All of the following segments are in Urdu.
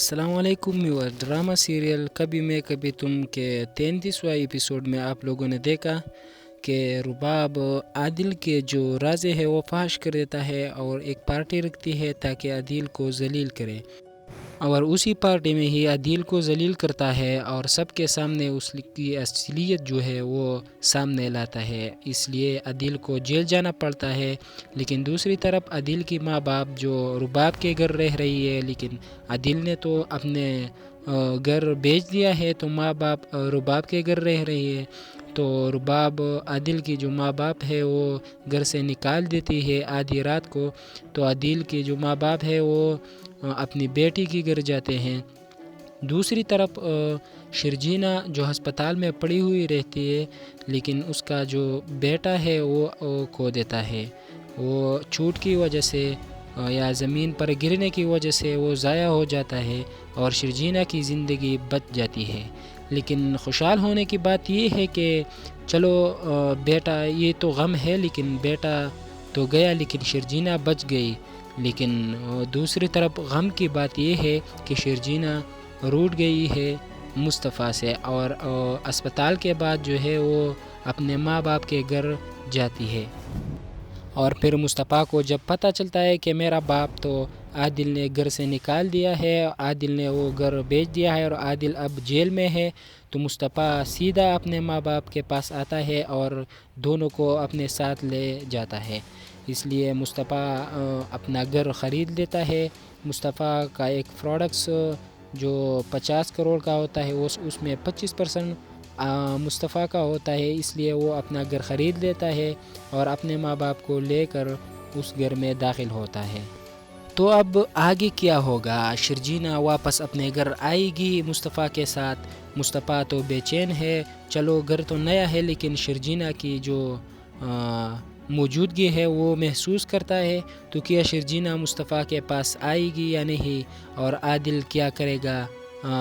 السلام علیکم میور ڈرامہ سیریل کبھی میں کبھی تم کے 33واں ایپیسوڈ میں آپ لوگوں نے دیکھا کہ رباب عادل کے جو رازے ہے وہ فحش کر دیتا ہے اور ایک پارٹی رکھتی ہے تاکہ عادل کو ذلیل کرے، اور اسی پارٹی میں ہی عادل کو ذلیل کرتا ہے اور سب کے سامنے اس کی اصلیت جو ہے وہ سامنے لاتا ہے، اس لیے عادل کو جیل جانا پڑتا ہے۔ لیکن دوسری طرف عادل کی ماں باپ جو رباب کے گھر رہ رہی ہے، لیکن عادل نے تو اپنے گھر بیچ دیا ہے تو ماں باپ رباب کے گھر رہ رہی ہے، تو رباب عادل کی جو ماں باپ ہے وہ گھر سے نکال دیتی ہے آدھی رات کو، تو عادل کی جو ماں باپ ہے وہ اپنی بیٹی کی گھر جاتے ہیں۔ دوسری طرف شرجینہ جو ہسپتال میں پڑی ہوئی رہتی ہے، لیکن اس کا جو بیٹا ہے وہ کھو دیتا ہے، وہ چوٹ کی وجہ سے یا زمین پر گرنے کی وجہ سے وہ ضائع ہو جاتا ہے اور شرجینہ کی زندگی بچ جاتی ہے۔ لیکن خوشحال ہونے کی بات یہ ہے کہ چلو بیٹا، یہ تو غم ہے لیکن بیٹا تو گیا لیکن شرجینہ بچ گئی۔ لیکن دوسری طرف غم کی بات یہ ہے کہ شرجینہ روٹ گئی ہے مصطفیٰ سے اور اسپتال کے بعد جو ہے وہ اپنے ماں باپ کے گھر جاتی ہے، اور پھر مصطفیٰ کو جب پتہ چلتا ہے کہ میرا باپ تو عادل نے گھر سے نکال دیا ہے، عادل نے وہ گھر بیچ دیا ہے اور عادل اب جیل میں ہے، تو مصطفیٰ سیدھا اپنے ماں باپ کے پاس آتا ہے اور دونوں کو اپنے ساتھ لے جاتا ہے۔ اس لیے مصطفیٰ اپنا گھر خرید لیتا ہے۔ مصطفیٰ کا ایک پروڈکٹس جو 50 کروڑ کا ہوتا ہے اس میں 25% مصطفیٰ کا ہوتا ہے، اس لیے وہ اپنا گھر خرید لیتا ہے اور اپنے ماں باپ کو لے کر اس گھر میں داخل ہوتا ہے۔ تو اب آگے کیا ہوگا؟ شرجینہ واپس اپنے گھر آئے گی مصطفیٰ کے ساتھ۔ مصطفیٰ تو بے چین ہے، چلو گھر تو نیا ہے لیکن شرجینہ کی جو موجودگی ہے وہ محسوس کرتا ہے، تو کیا شرجینہ مصطفیٰ کے پاس آئے گی یا نہیں، اور عادل کیا کرے گا؟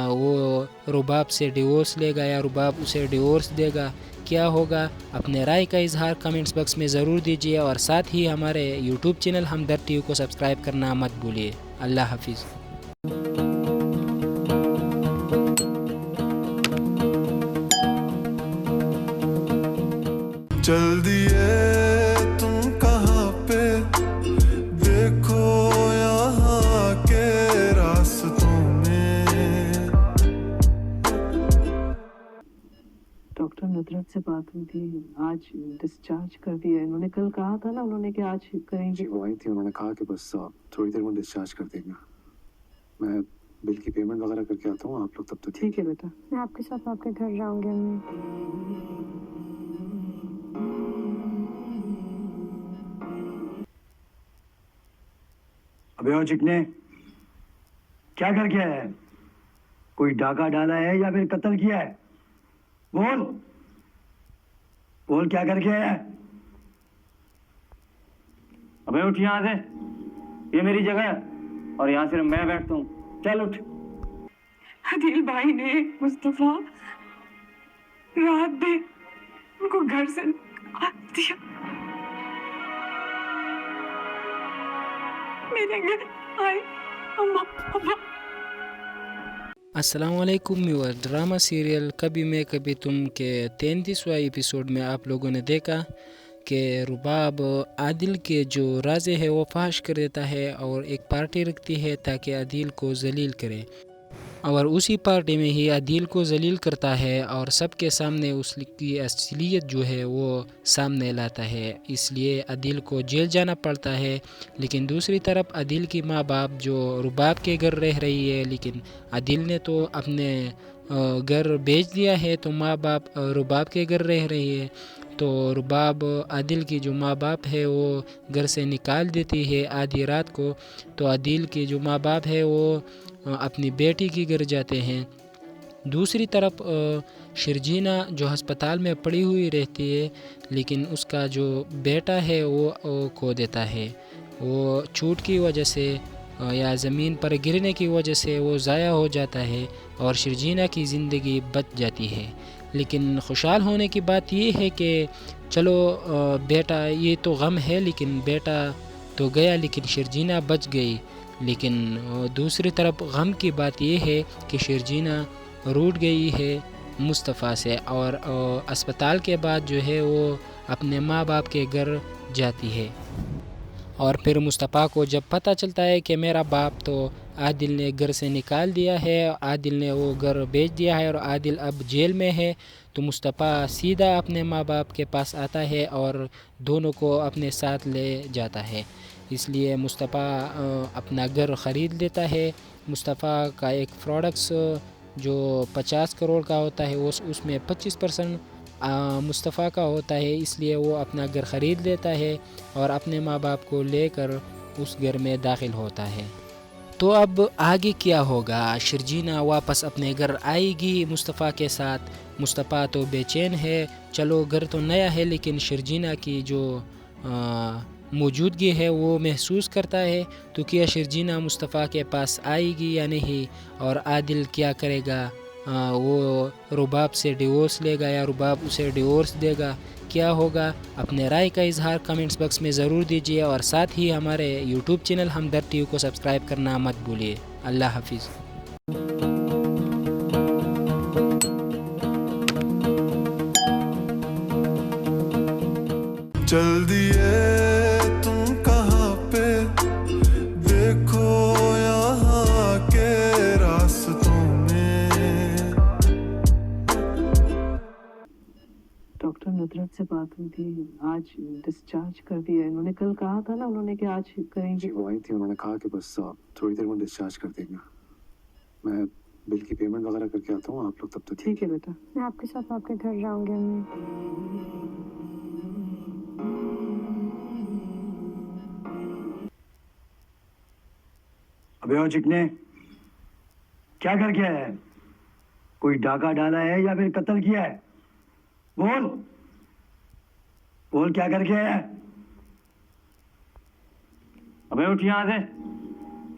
وہ رباب سے ڈیورس لے گا یا رباب اسے ڈیورس دے گا؟ کیا ہوگا؟ اپنے رائے کا اظہار کمنٹس باکس میں ضرور دیجیے، اور ساتھ ہی ہمارے یوٹیوب چینل ہمدرد ٹی وی کو سبسکرائب کرنا مت بھولیے۔ اللہ حافظ۔ چل دیے تم کہاں پہ، دیکھو یہاں کے راستوں میں۔ ڈاکٹر ندرت سے بات ہوئی تھی، آج ڈسچارج کر دیا انہوں نے، کل کہا تھا نا انہوں نے کہ آج کریں جی گے۔ وہ آئی تھی، انہوں نے کہا کہ بس تھوڑی دیر میں ڈسچارج کر دیں گے۔ میں بل کی پیمنٹ وغیرہ کر کے آتا ہوں، آپ لوگ تب تک ٹھیک ہے بیٹا۔ میں آپ کے ساتھ آپ کے گھر جاؤں گی امی۔ ابے او چکنے، کیا کر کے آیا ہے؟ کوئی ڈاکہ ڈالا ہے یا پھر قتل کیا ہے؟ بول بول، کیا کر کے آیا ہے؟ ابے اٹھ یہاں سے، یہ میری جگہ ہے اور یہاں صرف میں بیٹھتا ہوں، چل اٹھ۔ عادل بھائی نے مصطفیٰ رات میں ان کو گھر سے نکال دیا، میرے گھر آئے اماں ابا۔ السلام علیکم میور ڈرامہ سیریل کبھی میں کبھی تم کے 33واں ایپیسوڈ میں آپ لوگوں نے دیکھا کہ رباب عادل کے جو رازے ہے وہ فحش کر دیتا ہے اور ایک پارٹی رکھتی ہے تاکہ عادل کو ذلیل کرے، اور اسی پارٹی میں ہی عادل کو ذلیل کرتا ہے اور سب کے سامنے اس کی اصلیت جو ہے وہ سامنے لاتا ہے، اس لیے عادل کو جیل جانا پڑتا ہے۔ لیکن دوسری طرف عادل کی ماں باپ جو رباب کے گھر رہ رہی ہے، لیکن عادل نے تو اپنے گھر بیچ دیا ہے تو ماں باپ رباب کے گھر رہ رہی ہے، تو رباب عادل کی جو ماں باپ ہے وہ گھر سے نکال دیتی ہے آدھی رات کو، تو عادل کی جو ماں باپ ہے وہ اپنی بیٹی کی گھر جاتے ہیں۔ دوسری طرف شرجینہ جو ہسپتال میں پڑی ہوئی رہتی ہے، لیکن اس کا جو بیٹا ہے وہ کھو دیتا ہے، وہ چوٹ کی وجہ سے یا زمین پر گرنے کی وجہ سے وہ ضائع ہو جاتا ہے اور شرجینہ کی زندگی بچ جاتی ہے۔ لیکن خوشحال ہونے کی بات یہ ہے کہ چلو بیٹا، یہ تو غم ہے لیکن بیٹا تو گیا لیکن شرجینہ بچ گئی۔ لیکن دوسری طرف غم کی بات یہ ہے کہ شرجینہ روٹ گئی ہے مصطفیٰ سے اور اسپتال کے بعد جو ہے وہ اپنے ماں باپ کے گھر جاتی ہے. اور پھر مصطفیٰ کو جب پتہ چلتا ہے کہ میرا باپ تو عادل نے گھر سے نکال دیا ہے، عادل نے وہ گھر بیچ دیا ہے اور عادل اب جیل میں ہے، تو مصطفیٰ سیدھا اپنے ماں باپ کے پاس آتا ہے اور دونوں کو اپنے ساتھ لے جاتا ہے. اس لیے مصطفیٰ اپنا گھر خرید لیتا ہے. مصطفیٰ کا ایک پروڈکٹس جو 50 کروڑ کا ہوتا ہے اس میں 25% مصطفیٰ کا ہوتا ہے، اس لیے وہ اپنا گھر خرید لیتا ہے اور اپنے ماں باپ کو لے کر اس گھر میں داخل ہوتا ہے. تو اب آگے کیا ہوگا؟ شرجینہ واپس اپنے گھر آئے گی مصطفیٰ کے ساتھ. مصطفیٰ تو بے چین ہے، چلو گھر تو نیا ہے لیکن شرجینہ کی جو موجودگی ہے وہ محسوس کرتا ہے. تو کیا شرجینہ مصطفیٰ کے پاس آئے گی یا نہیں؟ اور عادل کیا کرے گا؟ وہ رباب سے ڈیورس لے گا یا رباب اسے ڈیورس دے گا؟ کیا ہوگا؟ اپنے رائے کا اظہار کمنٹس باکس میں ضرور دیجیے اور ساتھ ہی ہمارے یوٹیوب چینل ہمدرد ٹی وی کو سبسکرائب کرنا مت بھولیے. اللہ حافظ. چل دیے تم کہاں پہ دیکھو یہاں کے راستوں میں. ڈاکٹر ندرت سے بات ہوئی تھی، آج ڈسچارج کر دیا ہے انہوں نے. کل کہا تھا نا انہوں نے کہ آج کریں گے. جی وہ آئی تھی، انہوں نے کہا کہ بس تھوڑی دیر میں ڈسچارج کر دیں گے. میں بل کی پیمنٹ وغیرہ کر کے آتا ہوں، آپ لوگ تب تک ٹھیک ہے بیٹا. میں آپ کے ساتھ آپ کے گھر جاؤں گی امی. ابے او چکنے، کیا کر کے آیا ہے؟ کوئی ڈاکہ ڈالا ہے یا پھر قتل کیا ہے؟ بول بول، کیا کر کے آیا ہے؟ ابے اٹھ یہاں سے،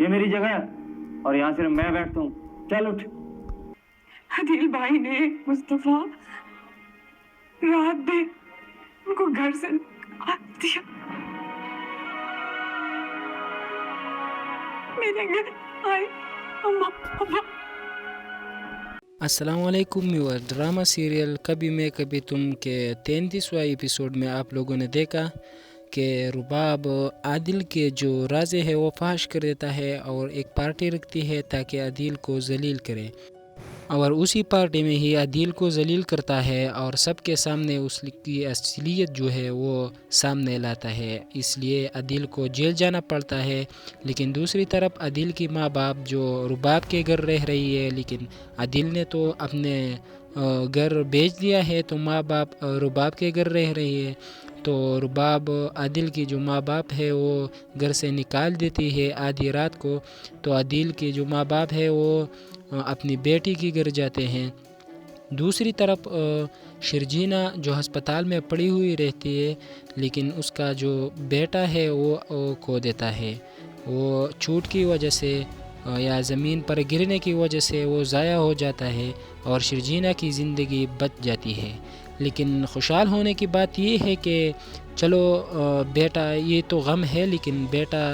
یہ میری جگہ ہے اور یہاں صرف میں بیٹھتا ہوں. چل اٹھ. عدیل بھائی نے مصطفیٰ رات میں ان کو گھر سے نکال دیا. میرے گھر آئے اماں. السلام علیکم ویور. ڈرامہ سیریل کبھی میں کبھی تم کے 33واں ایپیسوڈ میں آپ لوگوں نے دیکھا کہ رباب عادل کے جو راز ہے وہ فحش کر دیتا ہے اور ایک پارٹی رکھتی ہے تاکہ عادل کو ذلیل کرے، اور اسی پارٹی میں ہی عادل کو ذلیل کرتا ہے اور سب کے سامنے اس کی اصلیت جو ہے وہ سامنے لاتا ہے. اس لیے عادل کو جیل جانا پڑتا ہے. لیکن دوسری طرف عادل کی ماں باپ جو رباب کے گھر رہ رہی ہے، لیکن عادل نے تو اپنے گھر بیچ دیا ہے تو ماں باپ رباب کے گھر رہ رہی ہے. تو رباب عادل کی جو ماں باپ ہے وہ گھر سے نکال دیتی ہے آدھی رات کو. تو عادل کی جو ماں باپ ہے وہ اپنی بیٹی کی گھر جاتے ہیں. دوسری طرف شرجینہ جو ہسپتال میں پڑی ہوئی رہتی ہے، لیکن اس کا جو بیٹا ہے وہ کھو دیتا ہے. وہ چوٹ کی وجہ سے یا زمین پر گرنے کی وجہ سے وہ ضائع ہو جاتا ہے اور شرجینہ کی زندگی بچ جاتی ہے. لیکن خوشحال ہونے کی بات یہ ہے کہ چلو بیٹا، یہ تو غم ہے لیکن بیٹا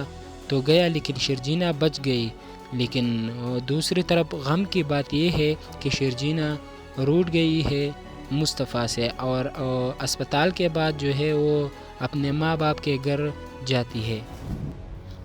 تو گیا لیکن شرجینہ بچ گئی. لیکن دوسری طرف غم کی بات یہ ہے کہ شرجینہ روٹ گئی ہے مصطفیٰ سے اور اسپتال کے بعد جو ہے وہ اپنے ماں باپ کے گھر جاتی ہے.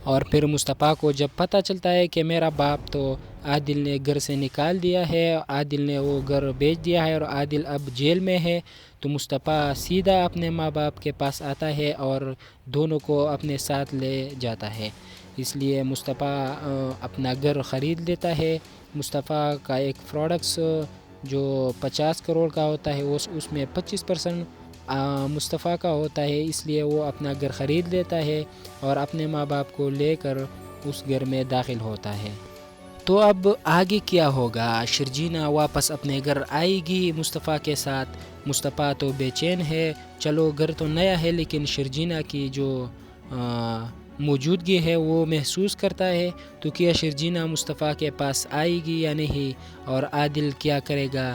اور پھر مصطفیٰ کو جب پتہ چلتا ہے کہ میرا باپ تو عادل نے گھر سے نکال دیا ہے، عادل نے وہ گھر بیچ دیا ہے اور عادل اب جیل میں ہے، تو مصطفیٰ سیدھا اپنے ماں باپ کے پاس آتا ہے اور دونوں کو اپنے ساتھ لے جاتا ہے. اس لیے مصطفیٰ اپنا گھر خرید لیتا ہے. مصطفیٰ کا ایک پروڈکٹس جو 50 کروڑ کا ہوتا ہے اس میں 25% مصطفیٰ کا ہوتا ہے، اس لیے وہ اپنا گھر خرید لیتا ہے اور اپنے ماں باپ کو لے کر اس گھر میں داخل ہوتا ہے. تو اب آگے کیا ہوگا؟ شرجینہ واپس اپنے گھر آئے گی مصطفیٰ کے ساتھ. مصطفیٰ تو بے چین ہے، چلو گھر تو نیا ہے لیکن شرجینہ کی جو موجودگی ہے وہ محسوس کرتا ہے. تو کیا شرجینہ مصطفیٰ کے پاس آئے گی یا نہیں؟ اور عادل کیا کرے گا؟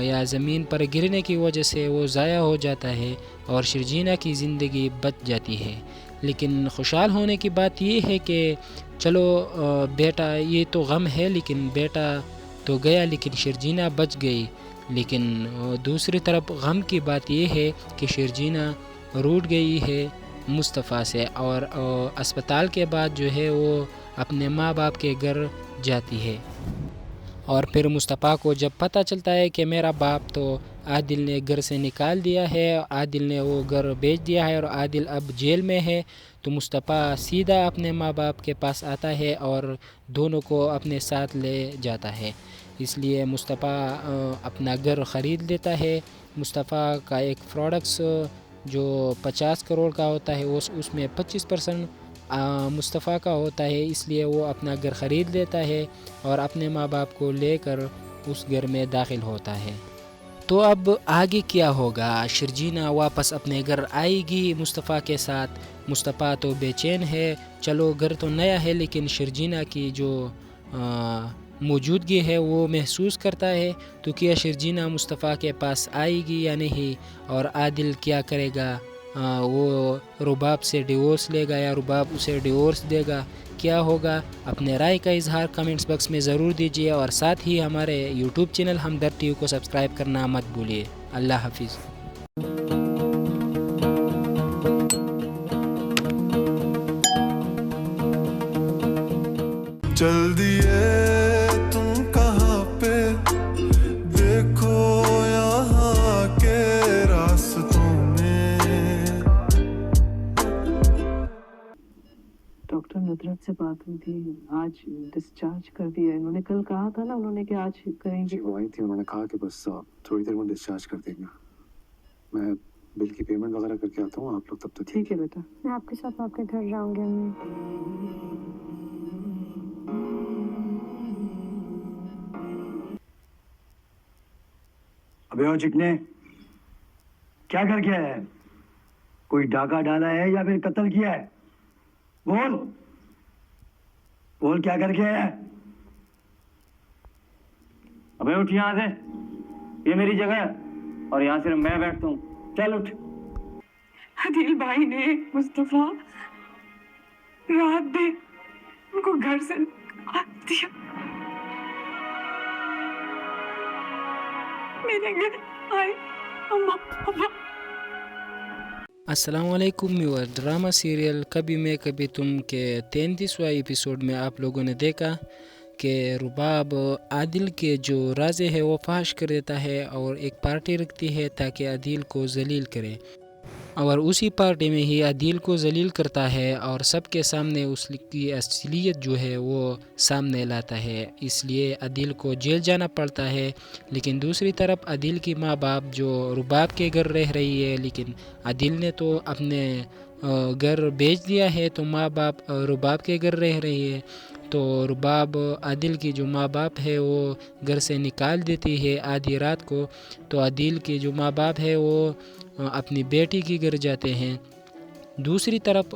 یا زمین پر گرنے کی وجہ سے وہ ضائع ہو جاتا ہے اور شرجینا کی زندگی بچ جاتی ہے۔ لیکن خوشحال ہونے کی بات یہ ہے کہ چلو بیٹا، یہ تو غم ہے لیکن بیٹا تو گیا لیکن شرجینا بچ گئی۔ لیکن دوسری طرف غم کی بات یہ ہے کہ شرجینا روٹ گئی ہے مصطفیٰ سے، اور اسپتال کے بعد جو ہے وہ اپنے ماں باپ کے گھر جاتی ہے۔ اور پھر مصطفیٰ کو جب پتہ چلتا ہے کہ میرا باپ تو عادل نے گھر سے نکال دیا ہے، عادل نے وہ گھر بیچ دیا ہے اور عادل اب جیل میں ہے، تو مصطفیٰ سیدھا اپنے ماں باپ کے پاس آتا ہے اور دونوں کو اپنے ساتھ لے جاتا ہے۔ اس لیے مصطفیٰ اپنا گھر خرید لیتا ہے۔ مصطفیٰ کا ایک پروڈکٹس جو 50 کروڑ کا ہوتا ہے اس میں 25% مصطفیٰ کا ہوتا ہے، اس لیے وہ اپنا گھر خرید لیتا ہے اور اپنے ماں باپ کو لے کر اس گھر میں داخل ہوتا ہے۔ تو اب آگے کیا ہوگا؟ شرجینا واپس اپنے گھر آئے گی مصطفیٰ کے ساتھ۔ مصطفیٰ تو بے چین ہے، چلو گھر تو نیا ہے لیکن شرجینا کی جو موجودگی ہے وہ محسوس کرتا ہے، تو کیا شرجینا مصطفیٰ کے پاس آئے گی یا نہیں، اور عادل کیا کرے گا؟ وہ رباب سے ڈیورس لے گا یا رباب اسے ڈیورس دے گا؟ کیا ہوگا؟ اپنے رائے کا اظہار کمنٹس باکس میں ضرور دیجیے، اور ساتھ ہی ہمارے یوٹیوب چینل ہمدرد ٹی وی کو سبسکرائب کرنا مت بھولیے۔ اللہ حافظ۔ چل دیے تم کہاں پہ، دیکھو یہاں کے راستوں میں۔ ڈاکٹر ندرت سے بات ہوئی تھی، آج ڈسچارج کر دیا انہوں نے، کل کہا تھا نا انہوں نے کہ آج کریں گے۔ وہ آئی تھی، انہوں نے کہا کہ بس تھوڑی دیر میں ڈسچارج کر دیں گے۔ میں بل کی پیمنٹ وغیرہ کر کے آتا ہوں، آپ لوگ تب تک ٹھیک ہے بیٹا، میں آپ کے ساتھ آپ کے گھر جاؤں گی امی۔ ابے او چکنے، کیا کر کے آیا ہے؟ کوئی ڈاکہ ڈالا ہے یا پھر قتل کیا ہے؟ بول بول، کیا کر کے آیا ہے؟ ابے اٹھ یہاں سے، یہ میری جگہ ہے اور یہاں صرف میں بیٹھتا ہوں، چل اٹھ۔ عدیل بھائی نے مصطفیٰ رات میں ان کو گھر سے نکال دیا، میرے گھر آئے اماں ابا۔ السلام علیکم ویور، ڈرامہ سیریل کبھی میں کبھی تم کے 33واں ایپیسوڈ میں آپ لوگوں نے دیکھا کہ رباب عادل کے جو راز ہے وہ فحش کر دیتا ہے اور ایک پارٹی رکھتی ہے تاکہ عادل کو ذلیل کرے، اور اسی پارٹی میں ہی عادل کو ذلیل کرتا ہے اور سب کے سامنے اس کی اصلیت جو ہے وہ سامنے لاتا ہے، اس لیے عادل کو جیل جانا پڑتا ہے۔ لیکن دوسری طرف عادل کی ماں باپ جو رباب کے گھر رہ رہی ہے، لیکن عادل نے تو اپنے گھر بیچ دیا ہے، تو ماں باپ رباب کے گھر رہ رہی ہے، تو رباب عادل کی جو ماں باپ ہے وہ گھر سے نکال دیتی ہے آدھی رات کو، تو عادل کی جو ماں باپ ہے وہ اپنی بیٹی کی گھر جاتے ہیں۔ دوسری طرف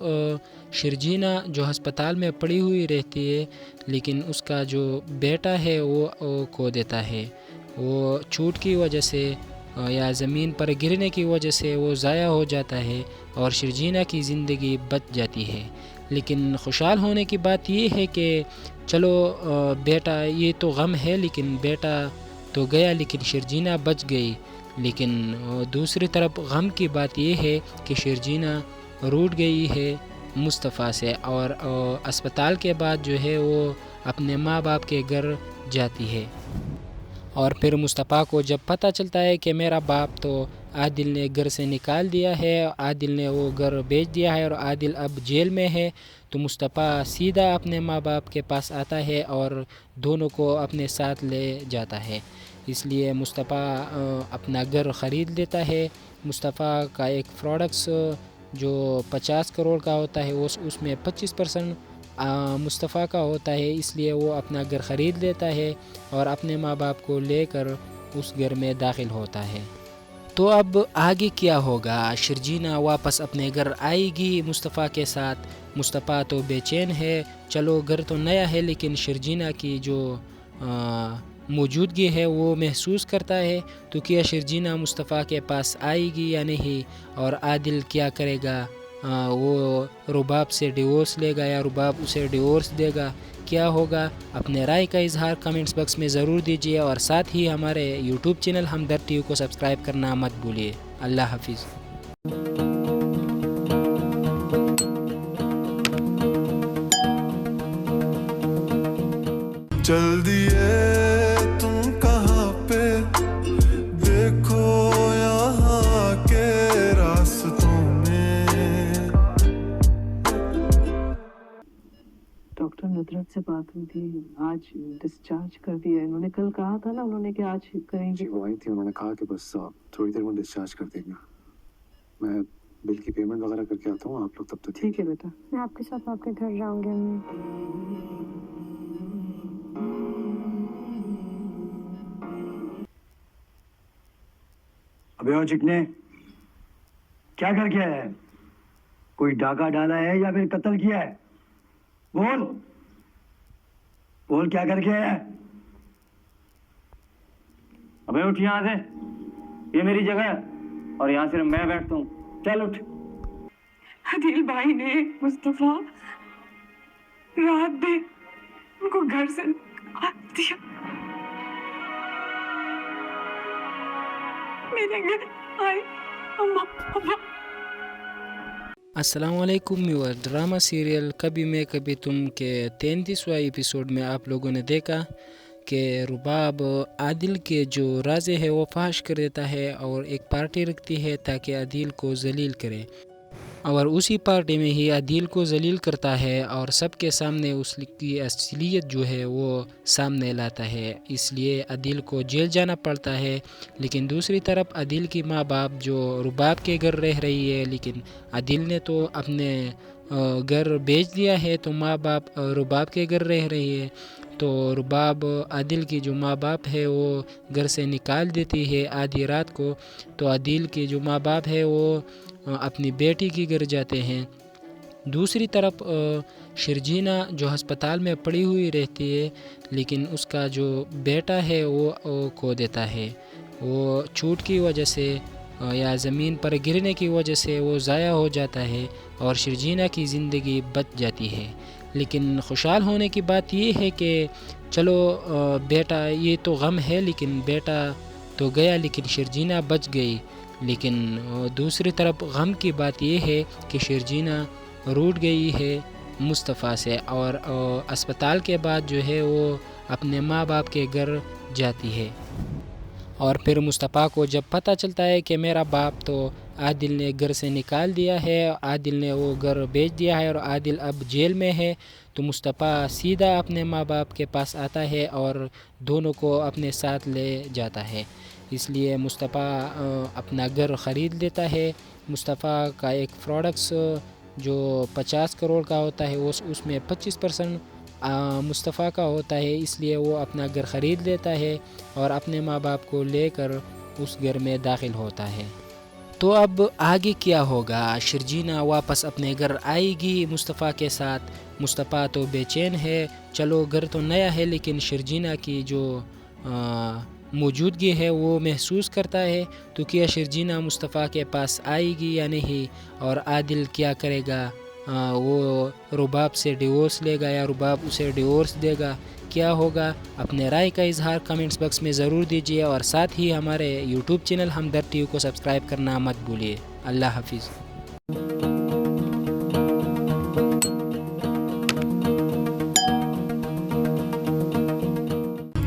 شرجینا جو ہسپتال میں پڑی ہوئی رہتی ہے، لیکن اس کا جو بیٹا ہے وہ کھو دیتا ہے، وہ چوٹ کی وجہ سے یا زمین پر گرنے کی وجہ سے وہ ضائع ہو جاتا ہے اور شرجینا کی زندگی بچ جاتی ہے۔ لیکن خوشحال ہونے کی بات یہ ہے کہ چلو بیٹا، یہ تو غم ہے لیکن بیٹا تو گیا لیکن شرجینا بچ گئی۔ لیکن دوسری طرف غم کی بات یہ ہے کہ شرجینا روٹ گئی ہے مصطفیٰ سے، اور اسپتال کے بعد جو ہے وہ اپنے ماں باپ کے گھر جاتی ہے۔ اور پھر مصطفیٰ کو جب پتہ چلتا ہے کہ میرا باپ تو عادل نے گھر سے نکال دیا ہے، عادل نے وہ گھر بیچ دیا ہے اور عادل اب جیل میں ہے، تو مصطفیٰ سیدھا اپنے ماں باپ کے پاس آتا ہے اور دونوں کو اپنے ساتھ لے جاتا ہے۔ اس لیے مصطفیٰ اپنا گھر خرید لیتا ہے۔ مصطفیٰ کا ایک پروڈکٹس جو 50 کروڑ کا ہوتا ہے اس میں 25% مصطفیٰ کا ہوتا ہے، اس لیے وہ اپنا گھر خرید لیتا ہے اور اپنے ماں باپ کو لے کر اس گھر میں داخل ہوتا ہے۔ تو اب آگے کیا ہوگا؟ شرجینا واپس اپنے گھر آئے گی مصطفیٰ کے ساتھ۔ مصطفیٰ تو بے چین ہے، چلو گھر تو نیا ہے لیکن شرجینا کی جو موجودگی ہے وہ محسوس کرتا ہے تو کیا شرجینہ مصطفیٰ کے پاس آئے گی یا نہیں، اور عادل کیا کرے گا؟ وہ رباب سے ڈیورس لے گا یا رباب اسے ڈیورس دے گا؟ کیا ہوگا؟ اپنے رائے کا اظہار کمنٹس باکس میں ضرور دیجیے، اور ساتھ ہی ہمارے یوٹیوب چینل ہمدرد ٹی وی کو سبسکرائب کرنا مت بھولیے۔ اللہ حافظ۔ چل دیے تم کہاں پہ، دیکھو یہاں کے راستوں میں۔ ڈاکٹر ندرت سے بات ہوئی تھی، آج ڈسچارج کر دیا ہے انہوں نے، کل کہا تھا نا انہوں نے کہ آج کریں جی گے۔ وہ آئی تھی، انہوں نے کہا کہ بس تھوڑی دیر میں ڈسچارج کر دیں گے۔ میں بل کی پیمنٹ وغیرہ کر کے آتا ہوں، آپ لوگ تب تک ٹھیک ہے بیٹا۔ میں آپ کے ساتھ آپ کے گھر جاؤں گی امی۔ ابے او چکنے، کیا کر کے آیا ہے؟ کوئی ڈاکہ ڈالا ہے یا پھر قتل کیا ہے؟ بول بول، کیا کر کے آیا ہے؟ ابے اٹھ یہاں سے، یہ میری جگہ ہے اور یہاں صرف میں بیٹھتا ہوں۔ چل اٹھ۔ عدیل بھائی نے مصطفیٰ رات میں ان کو گھر سے نکال دیا، میرے گھر آئے اماں۔ السلام علیکم ویور، ڈرامہ سیریل کبھی میں کبھی تم کے 33واں ایپیسوڈ میں آپ لوگوں نے دیکھا کہ رباب عادل کے جو راز ہے وہ فحش کر دیتا ہے اور ایک پارٹی رکھتی ہے تاکہ عادل کو ذلیل کرے، اور اسی پارٹی میں ہی عادل کو ذلیل کرتا ہے اور سب کے سامنے اس کی اصلیت جو ہے وہ سامنے لاتا ہے، اس لیے عادل کو جیل جانا پڑتا ہے۔ لیکن دوسری طرف عادل کی ماں باپ جو رباب کے گھر رہ رہی ہے، لیکن عادل نے تو اپنے گھر بیچ دیا ہے تو ماں باپ رباب کے گھر رہ رہی ہے، تو رباب عادل کی جو ماں باپ ہے وہ گھر سے نکال دیتی ہے آدھی رات کو، تو عادل کی جو ماں باپ ہے وہ اپنی بیٹی کی گھر جاتے ہیں۔ دوسری طرف شرجینہ جو ہسپتال میں پڑی ہوئی رہتی ہے، لیکن اس کا جو بیٹا ہے وہ کھو دیتا ہے، وہ چوٹ کی وجہ سے یا زمین پر گرنے کی وجہ سے وہ ضائع ہو جاتا ہے اور شرجینہ کی زندگی بچ جاتی ہے۔ لیکن خوشحال ہونے کی بات یہ ہے کہ چلو بیٹا، یہ تو غم ہے لیکن بیٹا تو گیا لیکن شرجینہ بچ گئی۔ لیکن دوسری طرف غم کی بات یہ ہے کہ شرجینہ روٹ گئی ہے مصطفیٰ سے، اور اسپتال کے بعد جو ہے وہ اپنے ماں باپ کے گھر جاتی ہے، اور پھر مصطفیٰ کو جب پتہ چلتا ہے کہ میرا باپ تو عادل نے گھر سے نکال دیا ہے، عادل نے وہ گھر بیچ دیا ہے اور عادل اب جیل میں ہے، تو مصطفیٰ سیدھا اپنے ماں باپ کے پاس آتا ہے اور دونوں کو اپنے ساتھ لے جاتا ہے۔ اس لیے مصطفیٰ اپنا گھر خرید لیتا ہے۔ مصطفیٰ کا ایک پروڈکٹس جو 50 کروڑ کا ہوتا ہے اس میں 25% مصطفیٰ کا ہوتا ہے، اس لیے وہ اپنا گھر خرید لیتا ہے اور اپنے ماں باپ کو لے کر اس گھر میں داخل ہوتا ہے۔ تو اب آگے کیا ہوگا؟ شرجینہ واپس اپنے گھر آئے گی مصطفیٰ کے ساتھ؟ مصطفیٰ تو بے چین ہے، چلو گھر تو نیا ہے لیکن شرجینہ کی جو موجودگی ہے وہ محسوس کرتا ہے، تو کیا شرجینہ مصطفیٰ کے پاس آئے گی یا نہیں، اور عادل کیا کرے گا؟ وہ رباب سے ڈیورس لے گا یا رباب اسے ڈیورس دے گا؟ کیا ہوگا؟ اپنے رائے کا اظہار کمنٹس باکس میں ضرور دیجیے، اور ساتھ ہی ہمارے یوٹیوب چینل ہمدرد ٹی وی کو سبسکرائب کرنا مت بھولیے۔ اللہ حافظ۔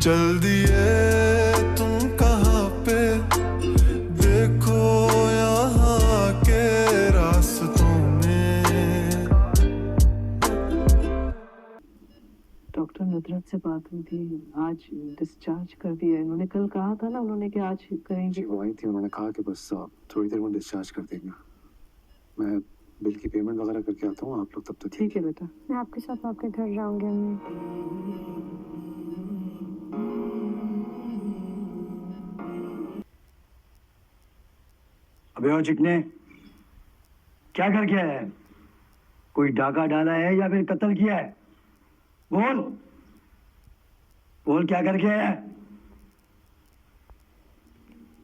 چل دیے تم کہاں پہ، دیکھو یہاں کے راستوں میں۔ ڈاکٹر ندرت سے بات ہوئی تھی، آج ڈسچارج کر دیا ہے انہوں نے، کل کہا تھا نا انہوں نے کہ آج کریں گے۔ جی وہ آئی تھی، انہوں نے کہا کہ بس تھوڑی دیر میں ڈسچارج کر دیں گے۔ میں بل کی پیمنٹ وغیرہ کر کے آتا ہوں، آپ لوگ تب تک ٹھیک ہے بیٹا۔ میں آپ کے ساتھ آپ کے گھر جاؤں گی امی۔ ابے او چکنے، کیا کر کے آیا ہے؟ کوئی ڈاکہ ڈالا ہے یا پھر قتل کیا ہے؟ بول بول، کیا کر کے آیا ہے؟